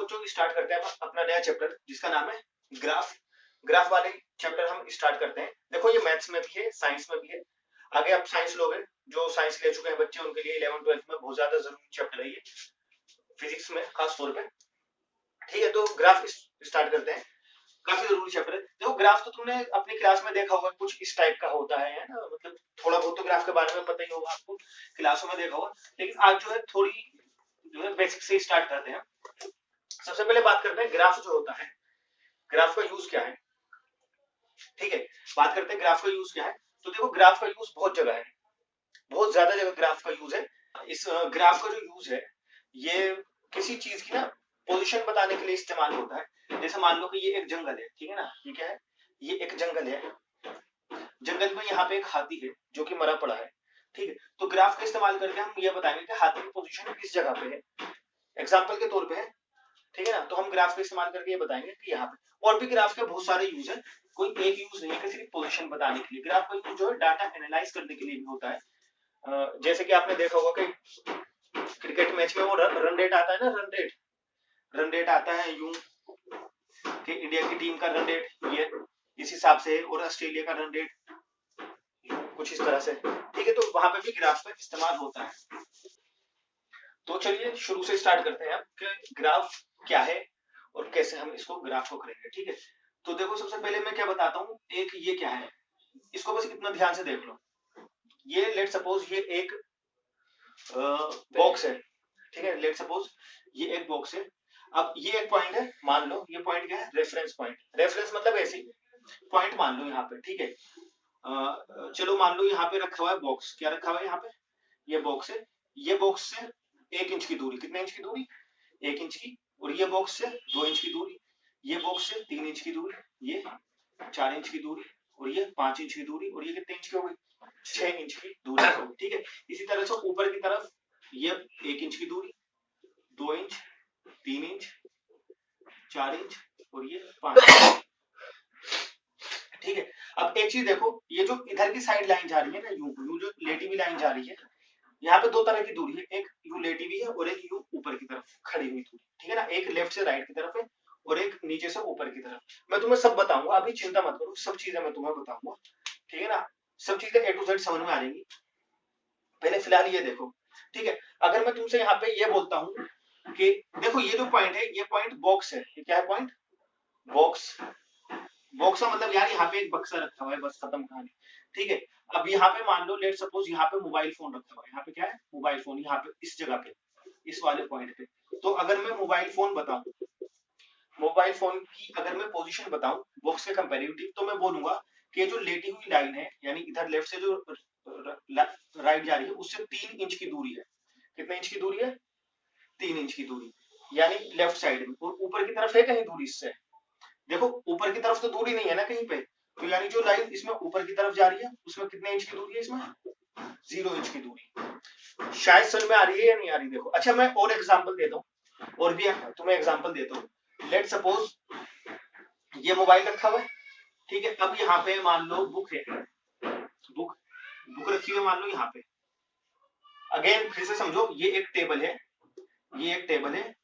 बच्चों स्टार्ट करते हैं अपना नया चैप्टर जिसका नाम है ग्राफ। ग्राफ वाले चैप्टर हम स्टार्ट करते हैं। देखो ये मैथ्स में भी है, साइंस में भी है। आगे आप साइंस लोगे, जो साइंस ले चुके हैं बच्चे उनके लिए 11th-12th में बहुत ज्यादा जरूरी चैप्टर है ये, फिजिक्स में खास तौर पे। ठीक है, तो ग्राफ स्टार्ट करते हैं। काफी जरूरी चैप्टर है। देखो ग्राफ तो तुमने अपनी क्लास में देखा होगा, कुछ इस टाइप का होता है ना, मतलब थोड़ा बहुत तो ग्राफ के बारे में पता ही होगा आपको, क्लासों में देखा होगा। लेकिन आज जो है थोड़ी जो है बेसिक से स्टार्ट करते हैं। सबसे पहले बात करते हैं ग्राफ जो होता है, ग्राफ का यूज क्या है। ठीक है, बात करते हैं ग्राफ का यूज क्या है। तो देखो ग्राफ का यूज बहुत जगह है, बहुत ज्यादा जगह ग्राफ का यूज है। इस ग्राफ का जो यूज है ये किसी चीज की ना पोजीशन बताने के लिए इस्तेमाल होता है। जैसे मान लो कि ये एक जंगल है, ठीक है ना, ये क्या है, ये एक जंगल है। जंगल में यहाँ पे एक हाथी है जो कि मरा पड़ा है। ठीक है, तो ग्राफ का इस्तेमाल करके हम ये बताएंगे कि हाथी की पोजीशन किस जगह पे है, एग्जाम्पल के तौर पे है। ठीक है ना, तो हम ग्राफ का इस्तेमाल करके ये बताएंगे कि यहाँ पे। और भी ग्राफ के बहुत सारे यूज है, कोई एक यूज नहीं है कि सिर्फ पोजीशन बताने के लिए। ग्राफ का यूज जो है डाटा एनालाइज करने के लिए भी होता है। जैसे कि आपने देखा होगा कि क्रिकेट मैच में वो रन रेट आता है ना, रन रेट आता है यूं कि इंडिया की टीम का रन रेट ये इस हिसाब से, और ऑस्ट्रेलिया का रन रेट कुछ इस तरह से। ठीक है, तो वहां पे भी ग्राफ का इस्तेमाल होता है। तो चलिए शुरू से स्टार्ट करते हैं कि ग्राफ क्या है और कैसे हम इसको ग्राफ को करेंगे। ठीक है, तो देखो सबसे पहले मैं क्या बताता हूँ, एक ये क्या है, इसको बस इतना ध्यान से देख लो। ये लेट सपोज ये एक बॉक्स है। ठीक है, लेट सपोज ये एक बॉक्स है। अब ये एक पॉइंट है, मान लो ये पॉइंट क्या है, रेफरेंस पॉइंट। रेफरेंस मतलब ऐसे पॉइंट मान लो यहाँ पे। ठीक है, चलो मान लो यहाँ पे रखा हुआ है बॉक्स, क्या रखा हुआ है यहाँ पे, ये बॉक्स है। ये बॉक्स से 1 इंच की दूरी, कितने इंच की दूरी, 1 इंच की। और ये बॉक्स से 2 इंच की दूरी, ये बॉक्स से 3 इंच की दूरी, ये 4 इंच की दूरी, और ये 5 इंच की दूरी, और ये कितने इंच की हो गई, 6 इंच की दूरी हो गई। ठीक है, इसी तरह से ऊपर की तरफ ये 1 इंच की दूरी, 2 इंच, 3 इंच, 4 इंच, और ये 5 इंच। ठीक है, अब एक चीज देखो, ये जो इधर की साइड लाइन जा रही है ना, यू जो लेटी हुई लाइन जा रही है, यहाँ पे दो तरह की दूरी है, एक यू लेटी हुई है और एक यू ऊपर की तरफ खड़ी हुई दूरी। ठीक है ना, एक लेफ्ट से राइट की तरफ है और एक नीचे से ऊपर की तरफ। मैं तुम्हें सब बताऊंगा, अभी चिंता मत करो, सब चीजें मैं तुम्हें बताऊंगा। ठीक है ना, सब चीजें A to Z समझ में आ जाएंगी। पहले फिलहाल ये देखो। ठीक है, अगर मैं तुमसे यहाँ पे ये बोलता हूँ कि देखो ये जो पॉइंट है, ये पॉइंट बॉक्स है। ये क्या है, पॉइंट बॉक्स। बॉक्स का मतलब यार यहाँ पे एक बक्सा रखा हुआ है, बस खत्म कहानी। ठीक है, अब यहाँ पे मान लो लेट सपोज यहाँ पे मोबाइल फोन रखा हुआ है। यहाँ पे क्या है, मोबाइल फोन, यहाँ पे इस जगह पे, इस वाले पॉइंट पे। तो अगर मैं मोबाइल फोन बताऊं, मोबाइल फोन की अगर मैं पोजीशन बताऊं बॉक्स के कंपैरेटिव, तो मैं बोलूंगा कि जो लेटी हुई लाइन है, यानी इधर लेफ्ट से जो राइट जा रही है, उससे 3 इंच की दूरी है। कितने इंच की दूरी है, 3 इंच की दूरी, यानी लेफ्ट साइड में। और ऊपर की तरफ है कहीं दूरी इससे, देखो ऊपर की तरफ तो दूरी नहीं है ना कहीं पे। तो यानी जो लाइन इसमें ऊपर की तरफ जा रही है उसमें कितने इंच की दूरी है, इसमें 0 इंच की दूरी। शायद समझ में आ रही है या नहीं आ रही, देखो। अच्छा मैं और एग्जांपल देता हूँ, और भी तुम्हें एग्जांपल देता हूँ। लेट सपोज ये मोबाइल रखा हुआ है। ठीक है, अब यहाँ पे मान लो बुक है, बुक बुक रखी हुई है मान लो यहाँ पे। अगेन फिर से समझो, ये एक टेबल है, ये एक टेबल है,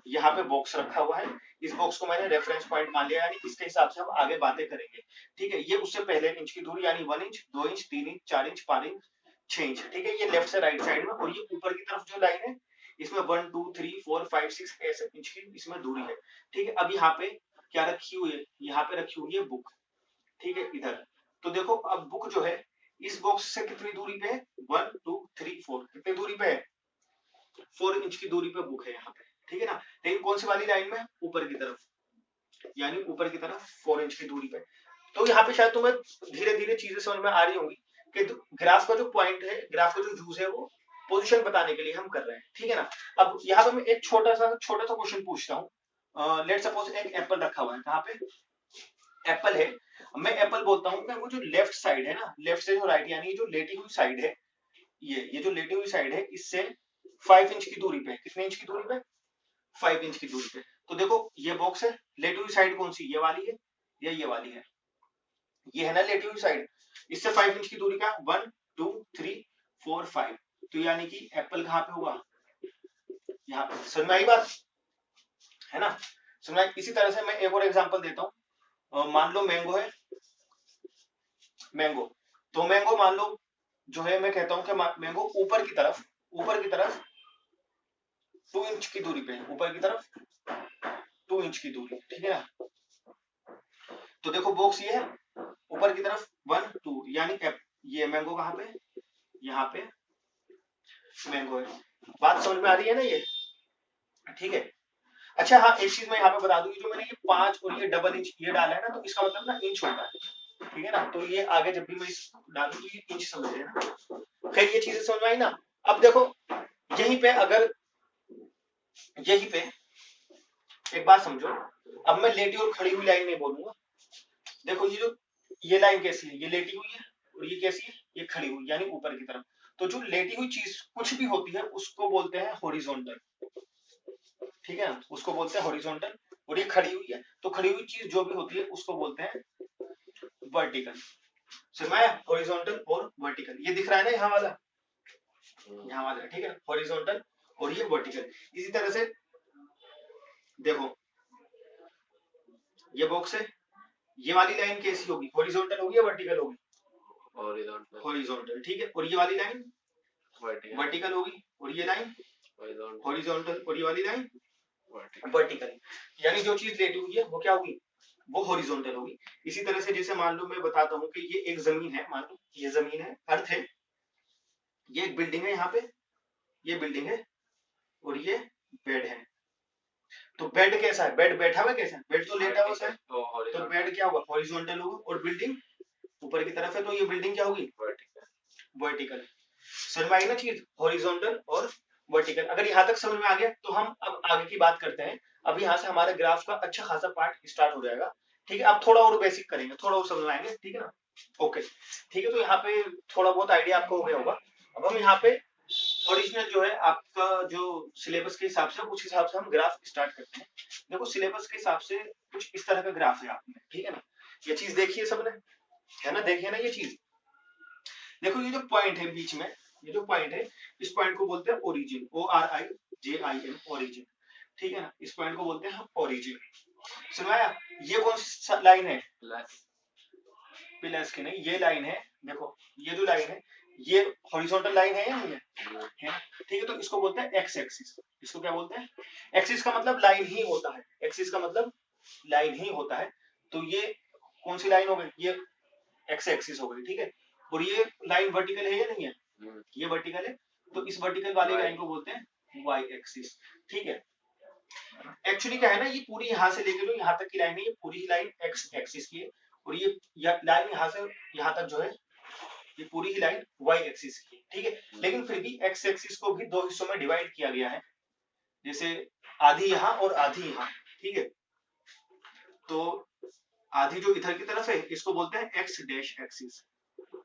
यहाँ पे बॉक्स रखा हुआ है। इस बॉक्स को मैंने रेफरेंस पॉइंट मान लिया, यानी इसके हिसाब से हम आगे बातें करेंगे। ठीक है, ये उससे पहले इंच की दूरी, यानी 1 inch, 2 inch, 3 inch, 4 inch, 5 inch, 6 inch. ठीक है, ये लेफ्ट से राइट साइड में। और ये ऊपर की तरफ जो लाइन है, इसमें 1 2 3 4 5 6 ऐसे इंच की इसमें दूरी है। ठीक है, अब यहाँ पे क्या रखी हुई है, यहाँ पे रखी हुई है बुक। ठीक है, इधर। तो देखो अब बुक जो है इस बॉक्स से कितनी दूरी पे है, 1 2 3 4, कितनी दूरी पे है, 4 इंच की दूरी पे बुक है यहाँ पे। ठीक है ना, लेकिन कौन सी वाली लाइन में, ऊपर की तरफ, यानी ऊपर की तरफ 4 इंच की दूरी पे। तो यहाँ पे शायद तुम्हें धीरे धीरे चीजें समझ में आ रही होंगी कि ग्राफ का जो पॉइंट है, ग्राफ का जो यूज है, वो पोजीशन बताने के लिए हम कर रहे हैं। ठीक है ना, अब यहाँ पे मैं एक छोटा सा क्वेश्चन पूछता हूँ। लेट सपोज एक एप्पल रखा हुआ है, कहाँ पे एप्पल है। मैं एप्पल बोलता हूँ कि वो जो लेफ्ट साइड है ना, लेफ्ट से जो राइट, यानी जो लेटी हुई साइड है, ये जो लेटी हुई साइड है, इससे 5 इंच की दूरी पे, कितने इंच की दूरी पे, 5 इंच की दूरी पे। तो देखो ये बॉक्स है, लेटी हुई साइड कौन सी, ये वाली है या ये वाली है, ये है ना लेटी हुई साइड। इससे 5 इंच की दूरी का 1 2 3 4 5। तो यानी कि एप्पल कहाँ पे हुआ, यहाँ पे। समझ में आई बात, है ना। समझ। इसी तरह से मैं एक और एग्जांपल देता हूँ, मान लो मैंगो है, मैंगो, तो मैंगो मान लो जो है, मैं कहता हूँ कि मैंगो ऊपर की तरफ 2 इंच की दूरी पे है, ऊपर की तरफ 2 इंच की दूरी, ठीक है ना। तो देखो बॉक्स ये है, ऊपर की तरफ 1 2, यानी ये मैंगो कहाँ पे, यहाँ पे मैंगो है। बात समझ में आ रही है ना ये, ठीक है। अच्छा हाँ, एक चीज मैं यहाँ पे बता दूं, जो मैंने ये 5 और ये डबल इंच ये डाला है ना, तो इसका मतलब ना इंच होता है, ठीक है ना। तो ये आगे जब भी मैं डालू तो ये इंच समझ लेना। खैर ये चीजें समझ में आई ना। अब देखो यहीं पे, अगर यहीं पे एक बात समझो, अब मैं लेटी और खड़ी हुई लाइन नहीं बोलूंगा। देखो ये लाइन कैसी है, ये लेटी हुई है, और ये कैसी है, ये खड़ी हुई, यानी ऊपर की तरफ। तो जो लेटी हुई चीज कुछ भी होती है उसको बोलते हैं हॉरिजॉन्टल, ठीक है ना, उसको बोलते हैं हॉरिजॉन्टल। और ये खड़ी हुई है, तो खड़ी हुई चीज जो भी होती है उसको बोलते हैं वर्टिकल। समझ आया, हॉरिजॉन्टल और वर्टिकल, ये दिख रहा है ना यहाँ वाला, ठीक है, हॉरिजॉन्टल और ये वर्टिकल। इसी तरह से देखो ये बॉक्स है, ये वाली लाइन कैसी होगी, हॉरिजॉन्टल होगी या वर्टिकल होगी, हॉरिजॉन्टल, ठीक है। और ये वाली लाइन वर्टिकल होगी, और ये लाइन हॉरिजॉन्टल, और ये वाली लाइन वर्टिकल। यानी जो चीज लेटी हुई है वो क्या होगी, वो हॉरिजॉन्टल होगी। इसी तरह से जैसे मान लो मैं बताता हूँ कि ये एक जमीन है, मान लो ये जमीन है, अर्थ है, ये एक बिल्डिंग है, यहाँ पे ये बिल्डिंग है, और ये बेड है। तो बेड कैसा है, बेड बैठा हुआ कैसा है, बेड तो लेटा हुआ है, तो बेड क्या होगा, हॉरिजॉन्टल होगा, और बिल्डिंग ऊपर की तरफ है, तो ये बिल्डिंग क्या होगी, वर्टिकल। समझ में आई ना चीज, हॉरिजॉन्टल और वर्टिकल। अगर यहाँ तक समझ में आ गया तो हम अब आगे की बात करते हैं। अब यहाँ से हमारे ग्राफ का अच्छा खासा पार्ट स्टार्ट हो जाएगा, ठीक है। अब थोड़ा और बेसिक करेंगे, थोड़ा और समझ में आएंगे, ठीक है ना। ओके, ठीक है। तो यहाँ पे थोड़ा बहुत आइडिया आपको हो गया होगा। अब हम यहाँ पे ओरिजिनल जो है आपका जो सिलेबस के हिसाब से, उस हिसाब से हम ग्राफ स्टार्ट करते हैं। देखो सिलेबस के हिसाब से कुछ इस तरह का ग्राफ है आपने, ठीक है ना। ये चीज देखिए सबने, है ना, देखिए ना ये चीज। देखो ये जो पॉइंट है बीच में, ये जो पॉइंट है, इस पॉइंट को बोलते हैं ओरिजिन, ORIJIN, ओरिजिन, ठीक है ना। इस पॉइंट को बोलते हैं ओरिजिन। सुनाया, ये कौन सा लाइन है, प्लस की नहीं, ये लाइन है। देखो ये जो लाइन है ये हॉरिजॉन्टल लाइन है या नहीं है, ठीक है। तो इसको बोलते हैं एक्स एक्सिस। इसको क्या बोलते हैं, एक्सिस का मतलब लाइन ही होता है, एक्सिस का मतलब लाइन ही होता है। तो ये कौन सी लाइन हो गई, ये एक्स एक्सिस हो गई, ठीक है। और ये लाइन वर्टिकल है या नहीं है, ये वर्टिकल है, तो इस वर्टिकल वाली लाइन को बोलते हैं वाई एक्सिस, ठीक है। एक्चुअली क्या है ना, ये पूरी यहाँ से लेके जो यहाँ तक की लाइन है, ये पूरी ही लाइन एक्स एक्सिस की है, और ये लाइन यहाँ से यहाँ तक जो है ये पूरी ही लाइन वाई एक्सिस की है, ठीक है। लेकिन फिर भी एक्स एक्सिस को भी 2 हिस्सों में डिवाइड किया गया है, जैसे आधी यहाँ और आधी यहाँ, ठीक है। तो आधी जो इधर की तरफ है इसको बोलते हैं एक्स डैश एक्सिस,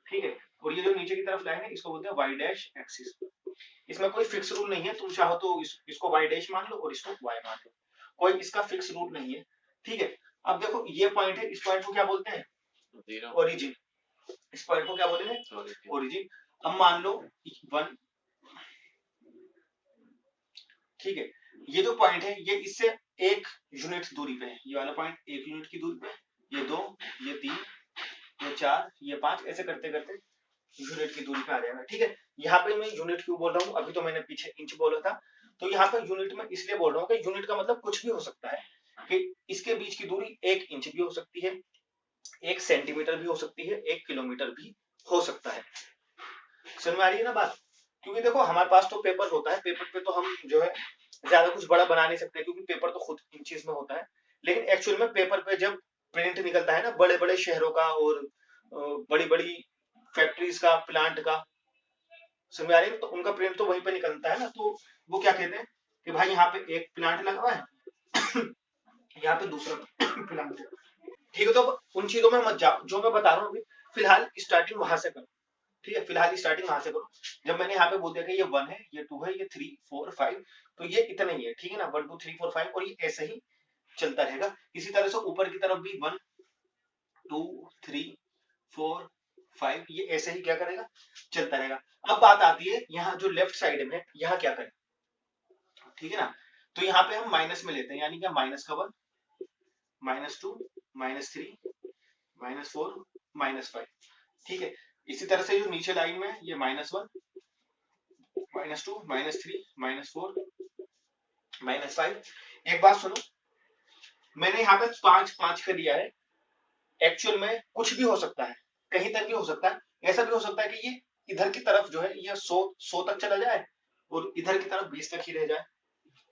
ठीक है। और ये जो नीचे की तरफ लाइन है इसको बोलते हैं वाई डैश एक्सिस। इसमें कोई फिक्स रूल नहीं है, तुम चाहो तो इसको वाई डैश मान लो और इसको वाई मान लो, कोई इसका फिक्स रूल नहीं है, ठीक है। अब देखो ये पॉइंट है, इस पॉइंट को क्या बोलते हैं, ओरिजिन। इस पॉइंट को क्या बोलेंगे, ओरिजिन। अब मान लो 1, ठीक है। ये जो पॉइंट है ये इससे 1 यूनिट दूरी पे है, ये वाला पॉइंट 1 यूनिट की दूरी पे है, ये 2, ये 3, ये 4, ये 5, ऐसे करते करते यूनिट की दूरी पे आ जाएगा, ठीक है। यहाँ पे मैं यूनिट क्यों बोल रहा हूँ, अभी तो मैंने पीछे इंच बोला था, तो यहाँ पे यूनिट में इसलिए बोल रहा हूँ कि यूनिट का मतलब कुछ भी हो सकता है, कि इसके बीच की दूरी 1 इंच भी हो सकती है, 1 सेंटीमीटर भी हो सकती है, 1 किलोमीटर भी हो सकता है। समझ में आ रही है ना बात। क्योंकि देखो हमारे पास तो पेपर होता है, पेपर पे तो हम जो है ज्यादा कुछ बड़ा बना नहीं सकते, क्योंकि पेपर तो खुद इंचेस में होता है। लेकिन एक्चुअल में पेपर पे जब प्रिंट निकलता है ना बड़े बड़े शहरों का और बड़ी बड़ी फैक्ट्रीज का, प्लांट का, समझ आ रही है, तो उनका प्रिंट तो वहीं पे निकलता है ना। तो वो क्या कहते हैं कि भाई यहाँ पे एक प्लांट लगा हुआ है यहाँ पे दूसरा प्लांट है, ठीक है। तो उन चीजों में मत जाओ, जो मैं बता रहा हूँ अभी फिलहाल स्टार्टिंग वहां से करो, ठीक है। फिलहाल स्टार्टिंग वहां से करो। जब मैंने यहाँ पे बोल दिया कि ये 1 है, ये 2 है, ये 3 4 5, तो ये इतना ही है, ठीक है ना, 1 2 3 4 5, और ये ऐसे ही चलता रहेगा। इसी तरह से ऊपर की तरफ भी 1 2 3 4 5, ये ऐसे ही क्या करेगा, चलता रहेगा। अब बात आती है यहाँ जो लेफ्ट साइड में, यहाँ क्या करें, ठीक है ना। तो यहाँ पे हम माइनस में लेते हैं, यानी क्या -1, -2, -3, -4, -5। ठीक है, इसी तरह से जो नीचे लाइन में ये -1, -2, -3, -4, -5। एक बात सुनो, मैंने यहाँ पे 5 5 कर लिया है, एक्चुअल में कुछ भी हो सकता है, कहीं तक भी हो सकता है। ऐसा भी हो सकता है कि ये इधर की तरफ जो है ये 100 तक चला जाए और इधर की तरफ 20 तक ही रह जाए,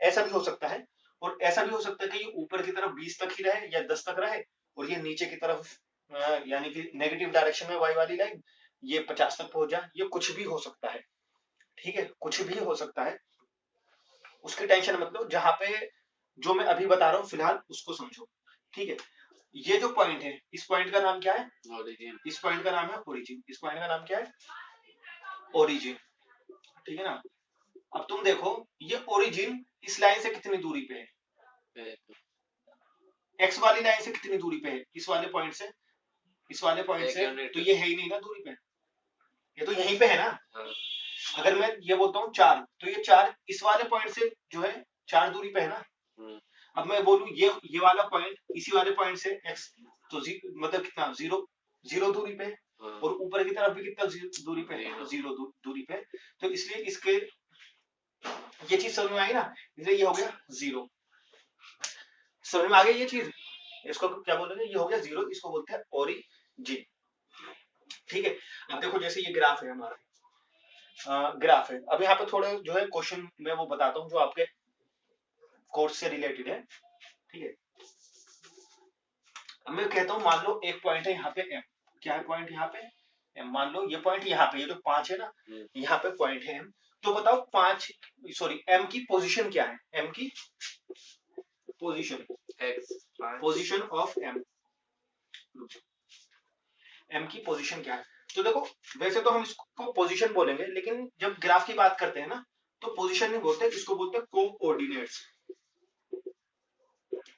ऐसा भी हो सकता है। और ऐसा भी हो सकता है कि ये ऊपर की तरफ 20 तक ही रहे या 10 तक रहे और ये नीचे की तरफ यानी कि नेगेटिव डायरेक्शन में वाई वाली लाइन ये 50 तक पहुंच जाए, ये कुछ भी हो सकता है। ठीक है, कुछ भी हो सकता है, उसकी टेंशन मत लो, जहां पे जो मैं अभी बता रहा हूं फिलहाल उसको समझो। ठीक है, ये जो पॉइंट है, इस पॉइंट का नाम क्या है? ओरिजिन। इस पॉइंट का नाम है ओरिजिन। इस पॉइंट का नाम क्या है? ओरिजिन। ठीक है ना। अब तुम देखो, ये ओरिजिन इस लाइन से कितनी दूरी पे है? एक्स वाली लाइन से कितनी दूरी पे है? इस वाले पॉइंट से, इस वाले पॉइंट से, तो ये है ही नहीं ना दूरी पे, ये तो यहीं पे है ना। अगर मैं ये बोलता हूँ 4, तो ये 4 इस वाले पॉइंट से जो है 4 दूरी पे है ना। अब मैं बोलूं ये वाला पॉइंट इसी वाले पॉइंट से x, तो मतलब कितना 0 दूरी पे, और ऊपर की तरफ भी कितना दूरी पे है? 0 दूरी पे। तो इसलिए इसके ये चीज समझ में आई ना, इसलिए ये हो गया 0। समझ में आ गई ये चीज? इसको क्या बोलेंगे? ये हो गया 0, इसको बोलते हैं ओरिजिन। ठीक है, अब देखो जैसे ये ग्राफ है हमारा, ग्राफ है। अब यहाँ पे थोड़े जो है क्वेश्चन मैं वो बताता हूँ जो आपके कोर्स से रिलेटेड है। ठीक है, अब मैं कहता हूँ मान लो एक पॉइंट है यहाँ पे M, क्या है पॉइंट यहाँ पे M, मान लो ये पॉइंट यहाँ पे, ये जो 5 है ना, यहाँ पे पॉइंट है M। तो बताओ 5 सॉरी M की पोजीशन क्या है? M की position, position of M, M की पोजीशन क्या है? तो देखो वैसे तो हम इसको पोजीशन बोलेंगे, लेकिन जब ग्राफ की बात करते हैं ना तो पोजीशन नहीं बोलते, इसको बोलते हैं coordinates,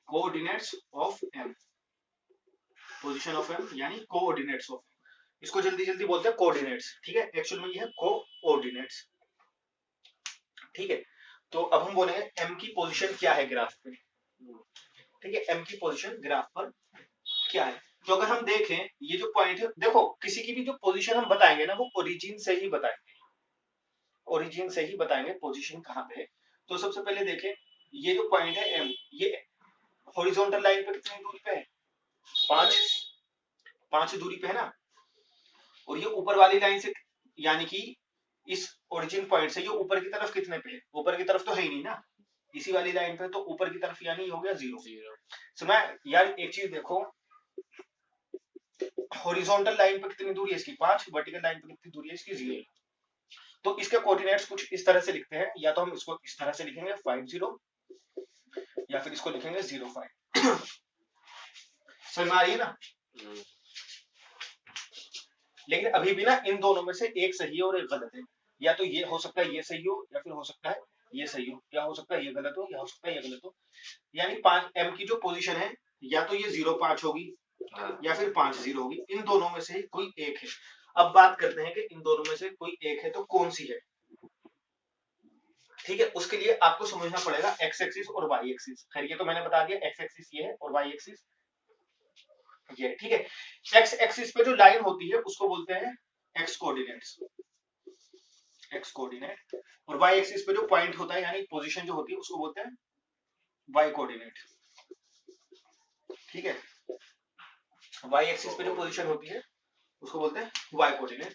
coordinates of M, position of M यानी कोऑर्डिनेट्स ऑफ, इसको जल्दी जल्दी बोलते हैं कोऑर्डिनेट्स। ठीक है, एक्चुअल में ये है कोऑर्डिनेट्स। ठीक है, तो अब हम बोलेंगे M की पोजीशन क्या है ग्राफ पे। ठीक है, M की पोजीशन ग्राफ पर क्या है? तो अगर हम देखें ये जो पॉइंट है, देखो किसी की भी जो पोजीशन हम बताएंगे ना वो ओरिजिन से ही बताएंगे, ओरिजिन से ही बताएंगे पोजीशन कहाँ पे है। तो सबसे पहले देखें ये जो पॉइंट है M, ये हॉरिजॉन्टल लाइन पे कितनी दूरी पे है? 5 दूरी पे है ना। और ये ऊपर वाली लाइन से यानी कि इस ओरिजिन पॉइंट से ये ऊपर की तरफ कितने पे है? ऊपर की तरफ तो है ही नहीं ना, इसी वाली लाइन पे, तो ऊपर की तरफ यानी हो गया 0। सुना यार, एक चीज देखो, हॉरिजॉन्टल लाइन पे कितनी दूरी है इसकी? 5, वर्टिकल लाइन पे कितनी दूरी है इसकी? 0। तो इसके कोऑर्डिनेट्स कुछ इस तरह से लिखते हैं, या तो हम इसको इस तरह से लिखेंगे 50, या फिर इसको लिखेंगे 05। समझ में आ रही है ना? लेकिन अभी भी ना इन दोनों में से एक सही है और एक गलत है, या तो ये हो सकता है ये सही हो, या फिर हो सकता है ये सही हो, या हो सकता है ये गलत हो, या हो सकता है ये गलत हो। यानी 5 M की जो पोजीशन है, या तो ये 0-5 होगी या फिर 5-0 होगी, इन दोनों में से कोई एक है। अब बात करते हैं कि इन दोनों में से कोई एक है तो कौन सी है। ठीक है, उसके लिए आपको समझना पड़ेगा एक्स एक्सिस और वाई एक्सिस। खैर ये तो मैंने बता दिया, एक्स एक्सिस ये है और वाई एक्सिस ये। ठीक है, एक्स एक्सिस पे जो लाइन होती है उसको बोलते हैं एक्स कोऑर्डिनेट्स, एक्स कोऑर्डिनेट, और वाई एक्सिस पे जो पॉइंट होता है यानी पोजीशन जो होती है उसको बोलते हैं वाई कोऑर्डिनेट। ठीक है, वाई एक्सिस पे जो पोजीशन होती है उसको बोलते हैं वाई कोऑर्डिनेट।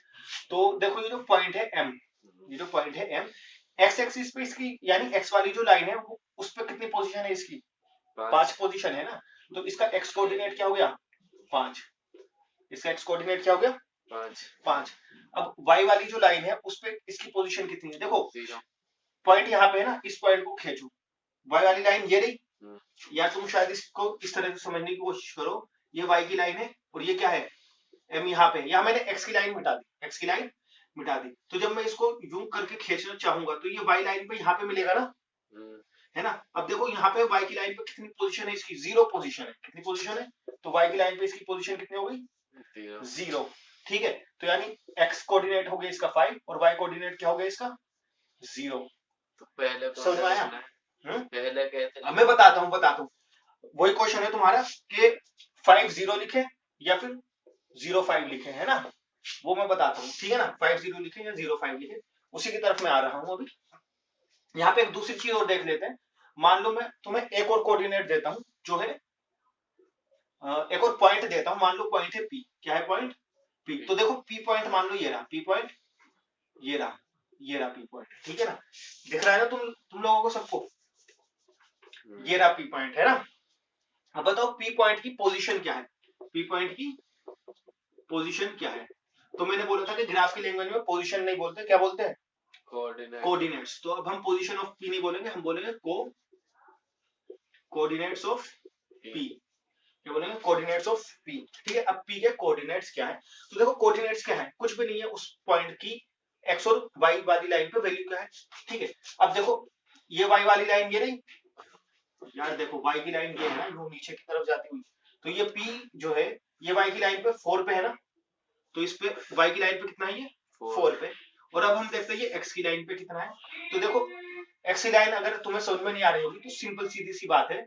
तो देखो ये जो पॉइंट है M, ये जो पॉइंट है M, एक्स एक्सिस पे इसकी यानी एक्स वाली जो लाइन है वो उस पे कितनी पोजीशन है इसकी? 5 पोजीशन है ना। तो इसका एक्स कोऑर्डिनेट क्या हो गया? 5। इसका एक्स कोऑर्डिनेट क्या हो गया? 5। अब वाई वाली जो लाइन है उस पे इसकी पोजीशन कितनी है? देखो पॉइंट यहाँ पे है ना, इस पॉइंट को खींचो, वाई वाली लाइन ये रही, या तुम शायद इसको इस तरह से समझने की कोशिश करो, ये वाई की लाइन है और ये क्या है? M यहाँ पे, यहाँ मैंने x की लाइन मिटा दी, x की लाइन मिटा दी। तो जब मैं इसको यूं करके खींचना चाहूंगा तो ये y लाइन पे यहाँ पे मिलेगा ना, है ना। अब देखो यहाँ पे y की लाइन पे कितनी पोजीशन है इसकी? 0 पोजीशन है। कितनी पोजीशन है? तो y की लाइन पे इसकी पोजीशन कितनी हो गई? 0। ठीक है, तो यानी x कोऑर्डिनेट हो गया इसका 5 और y कोऑर्डिनेट क्या हो गया इसका? 0। तो पहले समझ में आया? पहले कहते अब मैं बताता हूँ वही क्वेश्चन है तुम्हारा कि 50 लिखे या फिर 05 लिखे, है ना, वो मैं बताता हूँ, ठीक है ना, 50 लिखे या 05 लिखे, उसी की तरफ मैं आ रहा हूँ अभी। यहाँ पे एक दूसरी चीज और देख लेते हैं। मान लो मैं तुम्हें एक और कोऑर्डिनेट देता हूँ जो है एक और पॉइंट देता हूँ, मान लो पॉइंट है पी, क्या है पॉइंट पी, तो देखो पी पॉइंट मान लो ये रहा पी पॉइंट, ये रहा पी पॉइंट, ठीक है ना, दिख रहा है ना तुम लोगों को सबको, ये रहा पी पॉइंट, है ना। अब बताओ पी पॉइंट की पोजीशन क्या है, पी पॉइंट की पोजीशन क्या है। तो मैंने बोला था कि ग्राफ की लैंग्वेज में पोजीशन नहीं बोलते, क्या बोलते हैं, कोऑर्डिनेट्स। तो अब हम पोजीशन ऑफ पी नहीं बोलेंगे, हम बोलेंगे कोऑर्डिनेट्स ऑफ पी, क्या बोलेंगे, कोऑर्डिनेट्स ऑफ पी, ठीक है। अब पी के कोऑर्डिनेट्स क्या है, तो देखो कोऑर्डिनेट्स क्या है, कुछ भी नहीं है, उस पॉइंट की एक्स और वाई वाली लाइन पे वैल्यू क्या है, ठीक है। अब देखो ये वाई वाली लाइन, ये नहीं यार, देखो वाई की लाइन ये है ना, वो नीचे की तरफ जाती हुई, तो ये पी जो है ये वाई की लाइन पे 4 पे है ना, तो इस पे वाई की लाइन पे कितना है, ये 4 पे। और अब हम देखते हैं ये एक्स की लाइन पे कितना है, तो देखो एक्स की लाइन अगर तुम्हें समझ में नहीं आ रही होगी तो सिंपल सीधी सी बात है,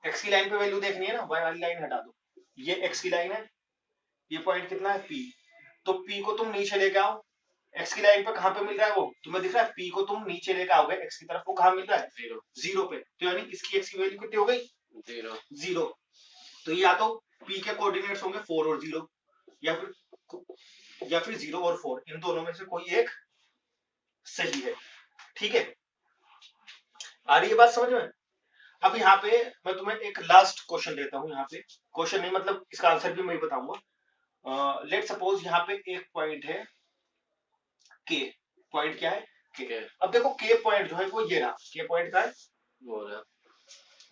एक्स की लाइन पे वैल्यू देखनी है ना, वाई वाली लाइन हटा दो, ये एक्स की लाइन है, ये पॉइंट कितना है पी, तो पी को तुम नीचे लेके आओ, एक्स की लाइन पे कहां पे मिल रहा है, वो तुम्हें दिख रहा है, पी को तुम नीचे लेके आओगे एक्स की तरफ, वो कहां मिल रहा है, जीरो पे, तो यानी इसकी एक्स की वैल्यू कितनी हो गई, जीरो। तो ये या तो पी के कोऑर्डिनेट्स होंगे 4 और 0, या फिर 0 और 4, इन दोनों में से कोई एक सही है, ठीक है। आ रही है बात समझ में। अब यहाँ पे मैं तुम्हें एक लास्ट क्वेश्चन देता हूँ, यहाँ पे क्वेश्चन नहीं मतलब इसका आंसर भी मैं ही बताऊंगा। लेट सपोज यहाँ पे एक पॉइंट है के, पॉइंट क्या है के। अब देखो के पॉइंट जो है वो ये रहा, के पॉइंट का है वो रहा,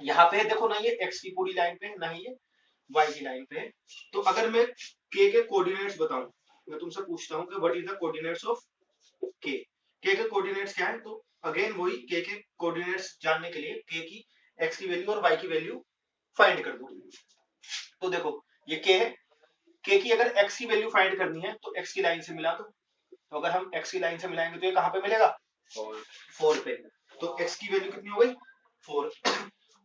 यहाँ पे देखो ना ये एक्स की पूरी लाइन पे है, ना ही ये वाई की लाइन पे है। तो अगर मैं के कोऑर्डिनेट्स बताऊं, मैं तुमसे पूछता हूँ कि what is the coordinates of के कोऑर्डिनेट्स क्या है, तो अगेन वही के कोऑर्डिनेट्स जानने के लिए के की एक्स की वैल्यू और वाई की वैल्यू फाइंड कर दो। तो देखो ये के है, के की अगर एक्स की वैल्यू फाइंड करनी है तो एक्स की लाइन से मिला दो, तो अगर हम एक्स की लाइन से मिलाएंगे तो ये कहां पे मिलेगा, 4 पे, तो एक्स की वैल्यू कितनी हो गई 4।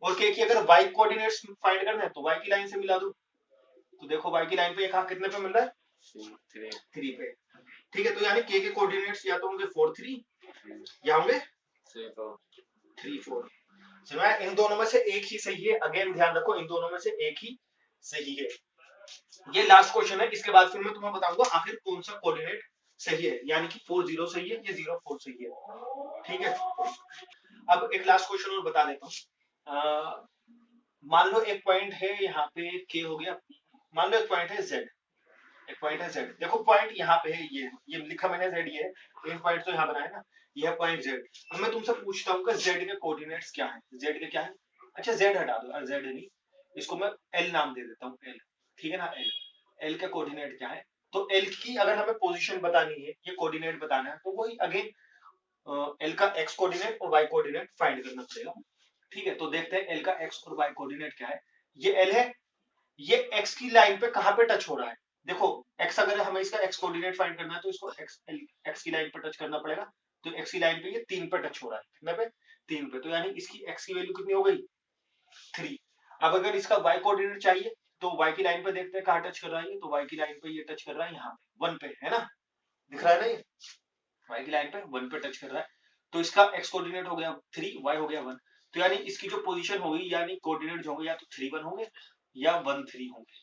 और के की अगर वाई कोऑर्डिनेट्स फाइंड करना है तो वाई की लाइन से मिला दो, तो देखो वाई की लाइन पे कहां कितने पे मिल रहा है 3 पे, ठीक है। तो यानी के कोऑर्डिनेट्स या तो होंगे 4 3 या होंगे 3 4। सुना है, इन दोनों में से एक ही सही है, अगेन ध्यान रखो इन दोनों में से एक ही सही है। ये लास्ट क्वेश्चन है, इसके बाद फिर मैं तुम्हें बताऊंगा आखिर कौन सा कोऑर्डिनेट सही है, यानी कि 4 0 सही है या 0 4 सही है, ठीक है। अब एक लास्ट क्वेश्चन और बता देता हूँ। मान लो एक पॉइंट है यहाँ पे के हो गया, मान लो एक पॉइंट है जेड, एक पॉइंट है जेड, देखो पॉइंट यहाँ पे है, ये लिखा मैंने जेड, ये है, पॉइंट तो यहाँ बनाया ना, यह पॉइंट जेड। अब मैं तुमसे पूछता हूँ कि जेड के कोऑर्डिनेट्स क्या है, जेड के क्या है, अच्छा जेड हटा दो, जेड नहीं, इसको मैं एल नाम दे देता हूँ, एल, ठीक है ना, एल का कोऑर्डिनेट क्या है, तो एल की अगर हमें पोजीशन बतानी है, ये कोऑर्डिनेट बताना है, तो वही अगेन एल का एक्स कोऑर्डिनेट और वाई कोऑर्डिनेट फाइंड करना पड़ेगा, ठीक है। तो देखते हैं एल का एक्स और वाई कोऑर्डिनेट क्या है, ये एल है, ये एक्स की लाइन पे कहां पे टच हो रहा है, देखो एक्स अगर हमें इसका एक्स कोऑर्डिनेट फाइंड करना है तो इसको एक्स की लाइन पे टच करना पड़ेगा, तो एक्स की लाइन पे ये 3 पे टच हो रहा है, कितने पे 3 पे, तो यानी इसकी एक्स की वैल्यू कितनी हो गई 3। अब अगर इसका वाई कोऑर्डिनेट चाहिए तो वाई की लाइन पे देखते हैं कहां टच कर रहा है, तो वाई की लाइन पे ये टच कर रहा है यहाँ पे 1 पे, है ना, दिख रहा है ना, ये वाई की लाइन पे 1 पे टच कर रहा है, तो इसका एक्स कोऑर्डिनेट हो गया 3, वाई हो गया 1, तो यानी इसकी जो पोजीशन होगी यानी कोऑर्डिनेट जो होंगे या तो 3 1 होंगे या 1 3 होंगे,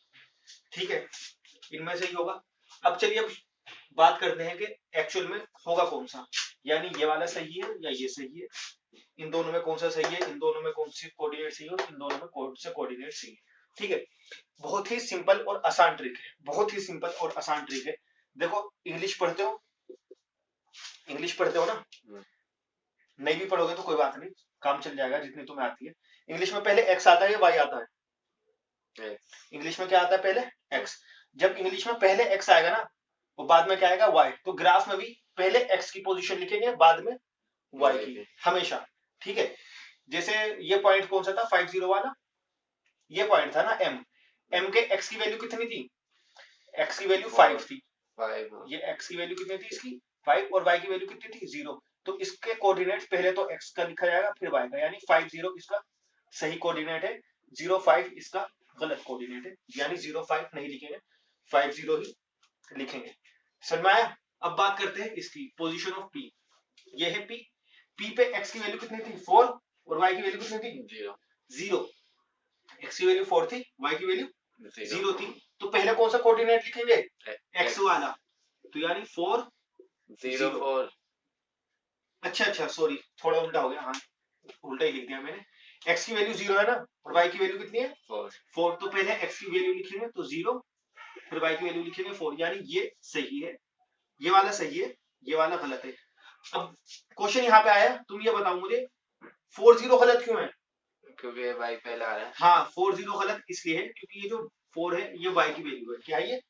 ठीक है, इनमें से ही होगा। अब चलिए अब बात करते हैं कि एक्चुअल में होगा कौन सा, यानी ये वाला सही है या ये सही है, इन दोनों में कौन सा सही है, इन दोनों में कौन सी कोऑर्डिनेट सही है और इन दोनों में कौन से कोऑर्डिनेट सही है, ठीक है। बहुत ही सिंपल और आसान ट्रिक है, बहुत ही सिंपल और आसान ट्रिक है। देखो इंग्लिश पढ़ते हो, इंग्लिश पढ़ते हो ना, नहीं भी पढ़ोगे तो कोई बात नहीं, काम चल जाएगा जितनी तुम्हें आती है। इंग्लिश में पहले एक्स आता है या वाई आता है, इंग्लिश में क्या आता है पहले एक्स, जब इंग्लिश में पहले एक्स आएगा ना और बाद में क्या आएगा वाई, तो ग्राफ में भी पहले एक्स की पोजीशन लिखेंगे बाद में वाई की, हमेशा, ठीक है। जैसे ये पॉइंट कौन सा था 50 वाला, ये पॉइंट था ना एम, एम के एक्स की वैल्यू कितनी थी, एक्स की वैल्यू 5 थी, ये एक्स की वैल्यू कितनी थी इसकी 5 और वाई की वैल्यू कितनी थी 0, तो इसके कोऑर्डिनेट्स पहले तो x का लिखा जाएगा फिर y का, यानी 50 इसका सही कोऑर्डिनेट है, 05 इसका गलत कोऑर्डिनेट है, यानी 05 नहीं लिखेंगे, 50 ही लिखेंगे। समझ में आया? अब बात करते हैं इसकी पोजीशन ऑफ p। ये है p, p पे x की वैल्यू कितनी थी 4 और y की वैल्यू कितनी थी 0। x की वैल्यू 4 थी, y की वैल्यू 0 थी, तो पहले कौन सा कोऑर्डिनेट लिखेंगे x वाला, तो यानी 4 0 4। अच्छा सॉरी थोड़ा उल्टा हो गया, हाँ उल्टा ही लिख दिया मैंने। x की वैल्यू 0 है ना और y की वैल्यू कितनी है 4, तो पहले x की वैल्यू लिखेंगे तो 0, फिर y की वैल्यू लिखेंगे 4, यानी ये सही है, ये वाला सही है, ये वाला गलत है। अब क्वेश्चन यहाँ पे आया, तुम ये बताओ मुझे 40 गलत क्यों है? क्योंकि y पहले आ रहा है। हाँ 40 गलत इसलिए है क्योंकि ये जो 4 है ये y की वैल्यू है, क्या है ये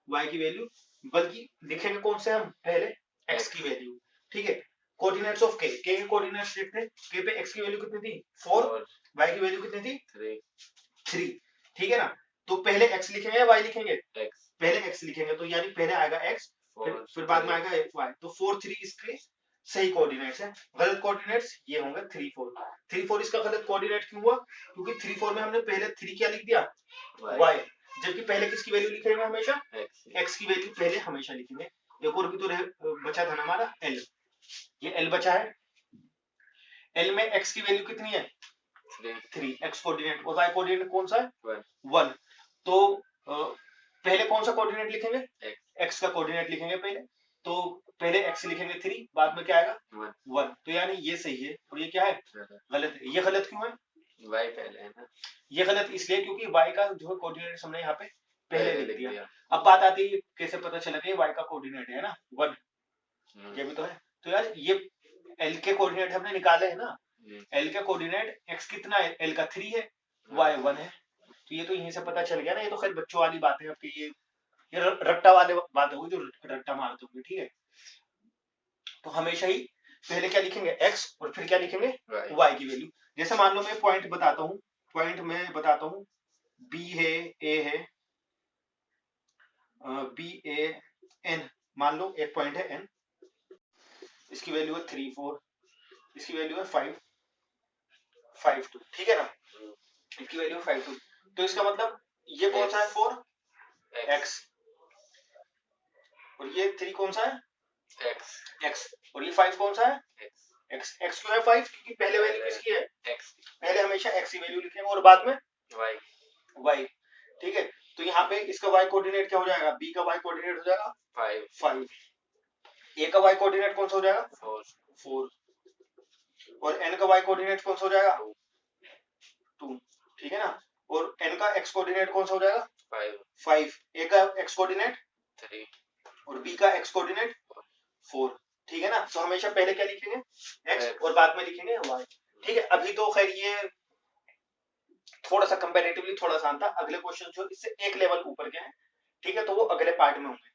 y की वैल्यू, बल्कि लिखेंगे कौन से हम पहले x की वैल्यू, ठीक है। कोऑर्डिनेट्स ऑफ k, के कोऑर्डिनेट्स देखते हैं, k पे x की वैल्यू कितनी थी 4, y की वैल्यू कितनी थी 3, ठीक है ना। तो पहले x लिखेंगे या y लिखेंगे x, पहले x लिखेंगे, तो यानी पहले आएगा x फिर बाद में आएगा y, तो 4 3 इसके सही कोऑर्डिनेट्स है। गलत कोऑर्डिनेट्स ये होंगे 3 4। 3 4 इसका गलत कोऑर्डिनेट क्यों हुआ? क्योंकि 3 4 में हमने पहले 3 क्या लिख दिया y, जबकि पहले किसकी वैल्यू लिखेंगे हमेशा x की वैल्यू पहले हमेशा लिखेंगे। एक और भी तो बचा था ना हमारा l, ये l बचा है, l में x की वैल्यू कितनी है 3, x कोऑर्डिनेट, और y कोऑर्डिनेट कौन सा है 1, तो पहले कौन सा कोऑर्डिनेट लिखेंगे x का कोऑर्डिनेट लिखेंगे पहले, तो पहले x लिखेंगे 3, बाद में क्या आएगा 1, तो यानी ये सही है और ये क्या है गलत है। ये गलत क्यों है? y पहले है ना, ये गलत इसलिए क्योंकि y का जो कोऑर्डिनेट हमने यहाँ पे पहले लिख दिया। अब बात आती है कैसे पता चला कि y का कोऑर्डिनेट है ना 1, ये भी तो है, तो यार ये l के कोऑर्डिनेट हमने निकाले है ना, l के कोऑर्डिनेट x कितना है l का 3 है, y 1 है, तो ये तो यहीं से पता चल गया ना। ये तो खैर बच्चों वाली बात है आपकी, ये रट्टा वाले बात होगी जो रट्टा मारते होंगे, ठीक है। तो हमेशा ही पहले क्या लिखेंगे x और फिर क्या लिखेंगे y की वैल्यू। जैसे मान लो मैं पॉइंट बताता हूँ, पॉइंट मैं बताता हूँ b है a है b a n, मान लो एक पॉइंट है n, इसकी वैल्यू है 3 4, इसकी वैल्यू है 5 5 2, ठीक है ना, इसकी वैल्यू 5 2, तो इसका मतलब ये कौन सा है 4 x और ये 3 कौन सा है x और ये 5 कौन सा है x। x क्यों है 5? क्योंकि पहले वैल्यू किसकी है x, पहले हमेशा x की वैल्यू लिखेंगे और बाद में y, ठीक है। तो यहाँ पे इसका y कोऑर्डिनेट क्या हो जाएगा, b का y कोऑर्डिनेट हो जाएगा 5, a का y कोऑर्डिनेट कौन सा हो जाएगा 4 और n का y कोऑर्डिनेट कौन सा हो जाएगा 2, ठीक है ना, और n का x कोऑर्डिनेट कौन सा हो जाएगा 5, a का x कोऑर्डिनेट 3 और b का x कोऑर्डिनेट 4, ठीक है ना। तो हमेशा पहले क्या लिखेंगे x और बाद में लिखेंगे y, ठीक है। अभी तो खैर ये थोड़ा सा कंपैरेटिवली थोड़ा आसान था, अगले क्वेश्चन जो इससे एक लेवल ऊपर के हैं, ठीक है, तो वो अगले पार्ट में होंगे।